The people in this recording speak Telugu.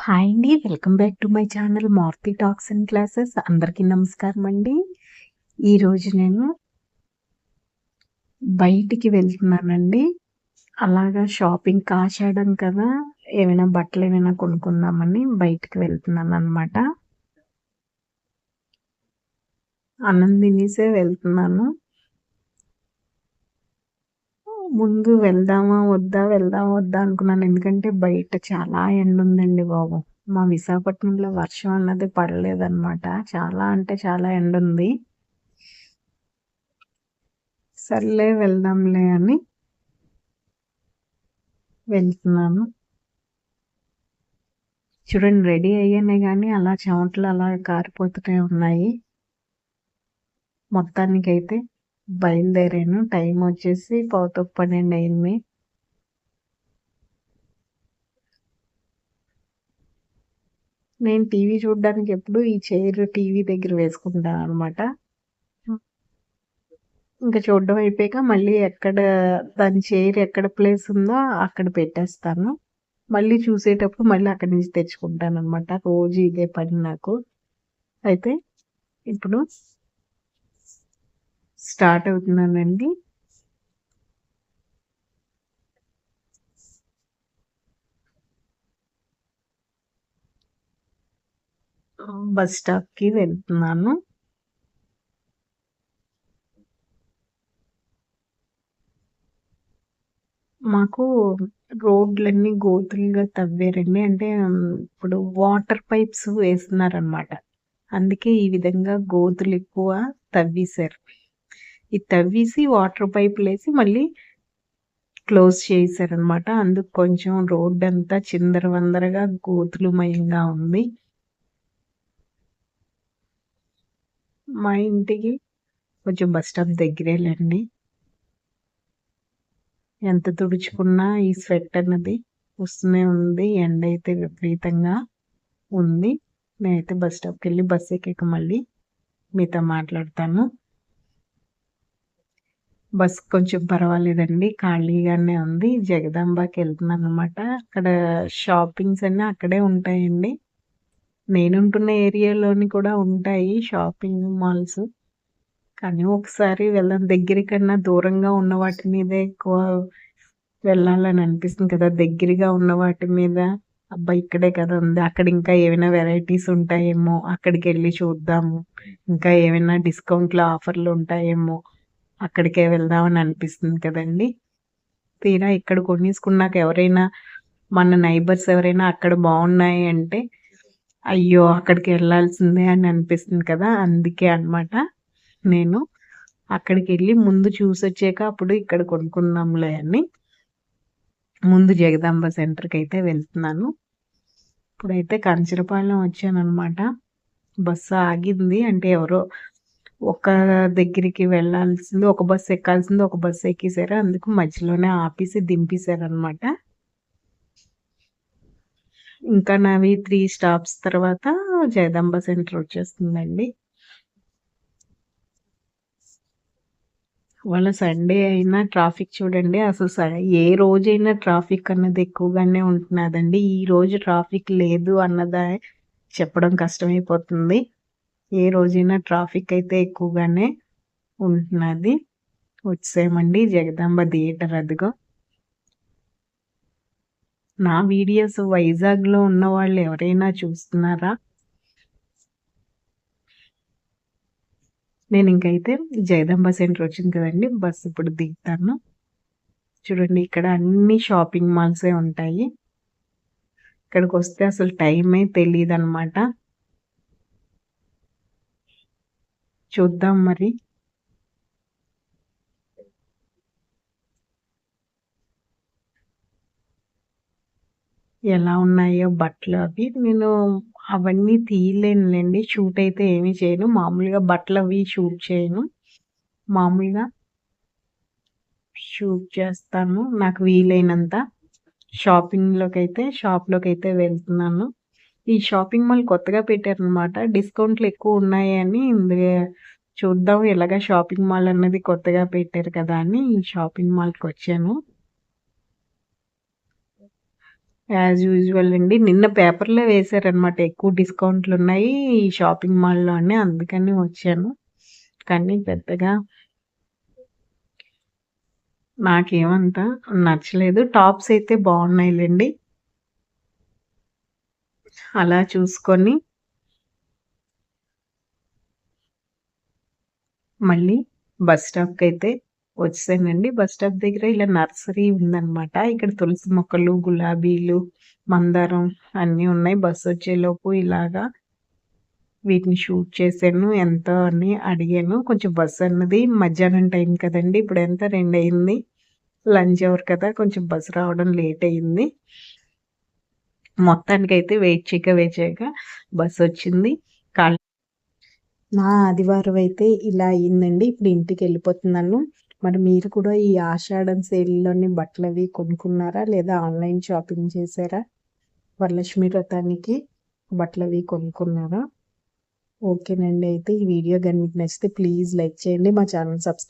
హాయ్ అండి. Welcome back to my channel Maruti talks and classes. అందరికీ నమస్కారం అండి. ఈరోజు నేను బయటికి వెళ్తున్నానండి. అలాగా షాపింగ్ ఆషాఢం కదా! ఏమైనా బట్టలు ఏమైనా కొనుక్కుందామని బయటికి వెళ్తున్నాననమాట. అన్నం తినేసే వెళ్తున్నాను. ముందు వెళ్దామా వద్దా, వెళ్దామా వద్దా అనుకున్నాను. ఎందుకంటే బయట చాలా ఎండుందండి బాబు. మా విశాఖపట్నంలో వర్షం అన్నది పడలేదనమాట. చాలా అంటే చాలా ఎండుంది. సర్లే వెళ్దాంలే అని వెళ్తున్నాను. చూడండి రెడీ అయ్యానే గానీ అలా చెమటలు అలా కారిపోతూనే ఉన్నాయి. మొత్తానికైతే బయలుదేరాను. టైం వచ్చేసి 11:12 అయింది. నేను టీవీ చూడ్డానికి ఎప్పుడు ఈ చైర్ టీవీ దగ్గర వేసుకుంటాననమాట. ఇంక చూడడం అయిపోయాక మళ్ళీ దాని చైర్ ఎక్కడ ప్లేస్ ఉందో అక్కడ పెట్టేస్తాను. మళ్ళీ చూసేటప్పుడు మళ్ళీ అక్కడి నుంచి తెచ్చుకుంటాననమాట. రోజు ఇదే పని నాకు. అయితే ఇప్పుడు స్టార్ట్ అవుతున్నానండి. బస్ స్టాప్‌కి వెళ్తున్నాను. మాకు రోడ్లన్నీ గోతులుగా తవ్వారండి. అంటే ఇప్పుడు వాటర్ పైప్స్ వేస్తున్నారనమాట. అందుకే ఈ విధంగా గోతులెక్కువ తవ్వేశారు. ఈ తవ్వేసి వాటర్ పైపులేసి మళ్ళీ క్లోజ్ చేశారనమాట. అందుకు కొంచెం రోడ్డంతా చిందరవందరగా గోతులమయంగా ఉంది. మా ఇంటికి కొంచెం బస్ స్టాప్ దగ్గరేలెండి. ఎంత తుడుచుకున్నా ఈ స్వెట్ అన్నది వస్తూనే ఉంది. ఎండైతే విపరీతంగా ఉంది. నేనైతే బస్ స్టాప్‌కెళ్ళి బస్ ఎక్కాక మళ్ళీ మీతో మాట్లాడతాను. బస్ కొంచెం పర్వాలేదండి. ఖాళీగానే ఉంది. జగదాంబకెళ్తున్నాననమాట. అక్కడ షాపింగ్స్ అన్నీ అక్కడే ఉంటాయండి. నేనుంటున్న ఏరియాలోని కూడా ఉంటాయి షాపింగ్ మాల్స్. కానీ ఒకసారి దగ్గర కన్నా దూరంగా ఉన్న వాటి మీదే ఎక్కువ వెళ్ళాలని అనిపిస్తుంది కదా! దగ్గరగా ఉన్న వాటి మీద అబ్బా! ఇక్కడే కదా ఉంది. అక్కడ ఇంకా ఏమైనా వెరైటీస్ ఉంటాయేమో అక్కడికెళ్ళి చూద్దాము. ఇంకా ఏమైనా డిస్కౌంట్‌లో ఆఫర్‌లు ఉంటాయేమో అక్కడికే వెళ్దామని అనిపిస్తుంది కదండీ! తీరా ఇక్కడ కొనేసుకున్నాక ఎవరైనా మన నైబర్స్ ఎవరైనా అక్కడ బావున్నాయి అంటే, అయ్యో! అక్కడికెళ్ళాల్సిందే అని అనిపిస్తుంది కదా! అందుకే అన్నమాట. నేను అక్కడికెళ్ళి ముందు చూసొచ్చాక అప్పుడు ఇక్కడ కొనుక్కుందాంలే అని ముందు జగదాంబ సెంటర్‌కైతే వెళ్తున్నాను. ఇప్పుడైతే కంచరపాలెం వచ్చాననమాట. బస్సు ఆగింది. అంటే ఎవరో ఒక దగ్గరికి వెళ్ళాల్సింది ఒక బస్సు ఎక్కాల్సింది ఒక బస్సు ఎక్కేసారు. అందుకు మధ్యలోనే ఆపేసి దింపేశారనమాట. ఇంకా నావి 3 స్టాప్స్ తర్వాత జగదాంబ సెంటర్ వచ్చేస్తుందండి. ఇవాళ సండే అయినా ట్రాఫిక్ చూడండి అసలు ఏ రోజైనా ట్రాఫిక్ అన్నది ఎక్కువగానే ఉంటున్నదండి. ఈ రోజు ట్రాఫిక్ లేదు చెప్పడం కష్టమైపోతుంది. ఏ రోజైనా ట్రాఫిక్ అయితే ఎక్కువగానే ఉంటున్నది. వచ్చేసామండి జగదాంబ థియేటర్ అదిగో. నా వీడియోస్ వైజాగ్‌లో ఉన్నవాళ్ళు ఎవరైనా చూస్తున్నారా? నేనింకైతే జగదాంబ సెంటర్ వచ్చింది కదండీ! బస్ ఇప్పుడు దిగుతాను. చూడండి ఇక్కడ అన్ని షాపింగ్ మాల్సే ఉంటాయి. ఇక్కడికొస్తే అసలు టైమే తెలీదనమాట. చూద్దాం మరి. ఎలా ఉన్నాయో బట్టలు అవి. నేను అవన్నీ తీయలేనులెండి. షూట్ అయితే ఏమీ చేయను. మామూలుగా బట్టలవి షూట్ చేయను. మామూలుగా షూట్ చేస్తాను. నాకు వీలైనంత. షాప్‌లోకైతే వెళ్తున్నాను. ఈ షాపింగ్ మాల్ కొత్తగా పెట్టారనమాట. డిస్కౌంట్లు ఎక్కువ ఉన్నాయని చూద్దాం ఎలాగా షాపింగ్ మాల్ అన్నది కొత్తగా పెట్టారు కదా! అని ఈ షాపింగ్ మాల్‌కొచ్చాను. యాజ్ యూజువల్ అండి. నిన్న పేపర్‌లో వేశారనమాట. ఎక్కువ డిస్కౌంట్లున్నాయి ఈ షాపింగ్ మాల్‌లో అని. అందుకని వచ్చాను. కానీ పెద్దగా నాకేమంత నచ్చలేదు. టాప్స్ అయితే బాగున్నాయిలెండి. అలా చూసుకొని మళ్ళీ బస్ స్టాప్‌కైతే వచ్చేసానండి. బస్ స్టాప్ దగ్గర ఇలా నర్సరీ ఉందనమాట. ఇక్కడ తులసి మొక్కలు, గులాబీలు, మందారం అన్నీ ఉన్నాయి. బస్సొచ్చేలోపు ఇలాగా వీటిని షూట్ చేశాను. ఎంత అని అడిగాను. కొంచెం బస్ అన్నది మధ్యాహ్నం టైం కదండీ! ఇప్పుడెంత 2 అయింది. లంచ్ అవర్ కదా! కొంచెం బస్ రావడం లేట్ అయింది. మొత్తానికైతే వెయిట్ చేయగా బస్సొచ్చింది. కాల్ నా ఆదివారం అయితే ఇలా అయిందండి. ఇప్పుడు ఇంటికెళ్ళిపోతున్నాను. మరి మీరు కూడా ఈ ఆషాఢం సేల్‌లోని బట్టలవి కొనుక్కున్నారా? లేదా ఆన్‌లైన్ షాపింగ్ చేశారా? వరలక్ష్మి వ్రతానికి బట్టలవి కొనుక్కున్నారా? ఓకేనండి. అయితే ఈ వీడియో గాని మీకు నచ్చితే ప్లీజ్ లైక్ చేయండి. మా ఛానల్ సబ్స్క్రైబ్